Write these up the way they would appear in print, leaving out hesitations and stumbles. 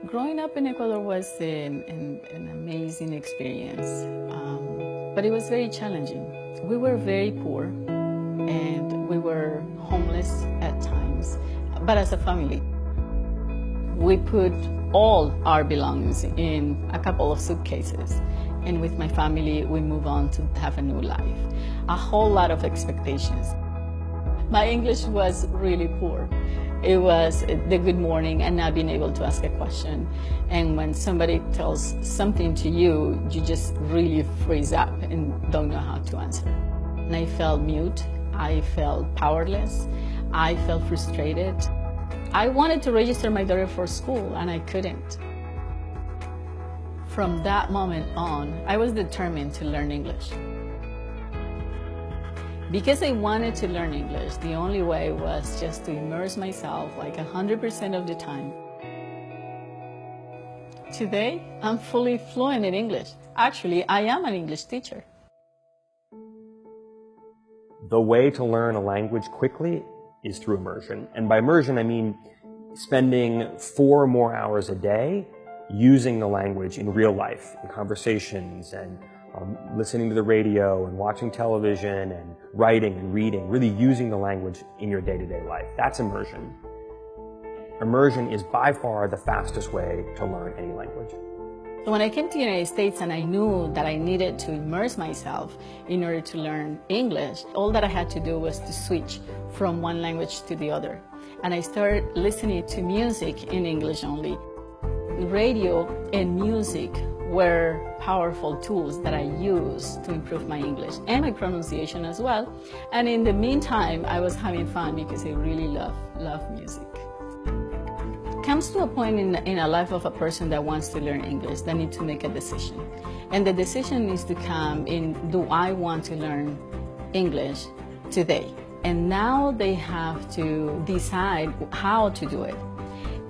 Growing up in Ecuador was an amazing experience, but it was very challenging. We were very poor and we were homeless at times, but as a family, we put all our belongings in a couple of suitcases, and with my family, we moved on to have a new life. A whole lot of expectations. My English was really poor. It was the good morning and not being able to ask a question. And when somebody tells something to you, you just really freeze up and don't know how to answer. And I felt mute, I felt powerless, I felt frustrated. I wanted to register my daughter for school and I couldn't. From that moment on, I was determined to learn English. Because I wanted to learn English, the only way was just to immerse myself like 100% of the time. Today, I'm fully fluent in English. Actually, I am an English teacher. The way to learn a language quickly is through immersion. And by immersion, I mean spending 4 more hours a day using the language in real life, in conversations and listening to the radio and watching television and writing and reading, really using the language in your day-to-day life. That's immersion. Immersion is by far the fastest way to learn any language. So when I came to the United States and I knew that I needed to immerse myself in order to learn English, all that I had to do was to switch from one language to the other. And I started listening to music in English only. Radio and music were powerful tools that I used to improve my English and my pronunciation as well. And in the meantime, I was having fun because I really love music. Comes to a point in a life of a person that wants to learn English that needs to make a decision. And the decision needs to come in, do I want to learn English today? And now they have to decide how to do it.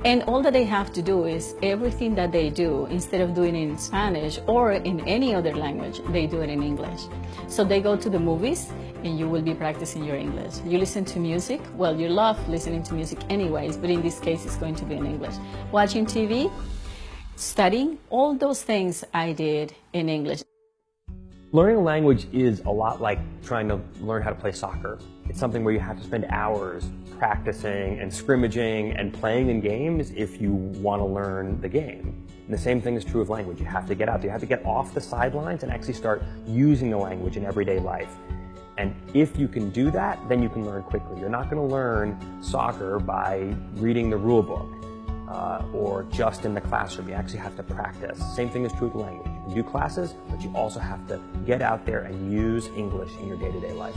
And all that they have to do is everything that they do, instead of doing it in Spanish or in any other language, they do it in English. So they go to the movies and you will be practicing your English. You listen to music, well, you love listening to music anyways, but in this case it's going to be in English. Watching TV, studying, all those things I did in English. Learning a language is a lot like trying to learn how to play soccer. It's something where you have to spend hours practicing and scrimmaging and playing in games if you want to learn the game. And the same thing is true of language. You have to get out there. You have to get off the sidelines and actually start using the language in everyday life. And if you can do that, then you can learn quickly. You're not going to learn soccer by reading the rule book or just in the classroom. You actually have to practice. Same thing is true with language. You can do classes, but you also have to get out there and use English in your day-to-day life.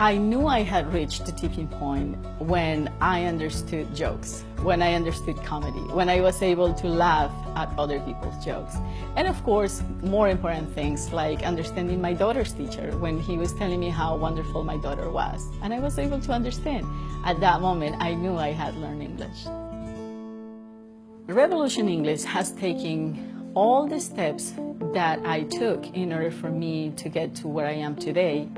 I knew I had reached the tipping point when I understood jokes, when I understood comedy, when I was able to laugh at other people's jokes. And of course, more important things like understanding my daughter's teacher when he was telling me how wonderful my daughter was. And I was able to understand. At that moment, I knew I had learned English. Revolution English has taken all the steps that I took in order for me to get to where I am today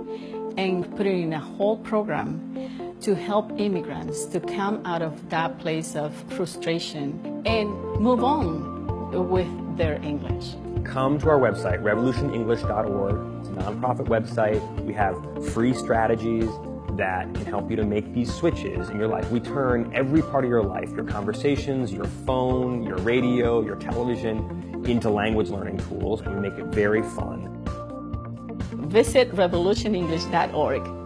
and put it in a whole program to help immigrants to come out of that place of frustration and move on with their English. Come to our website, revolutionenglish.org. It's a nonprofit website. We have free strategies that can help you to make these switches in your life. We turn every part of your life, your conversations, your phone, your radio, your television, into language learning tools, and we make it very fun. Visit revolutionenglish.org.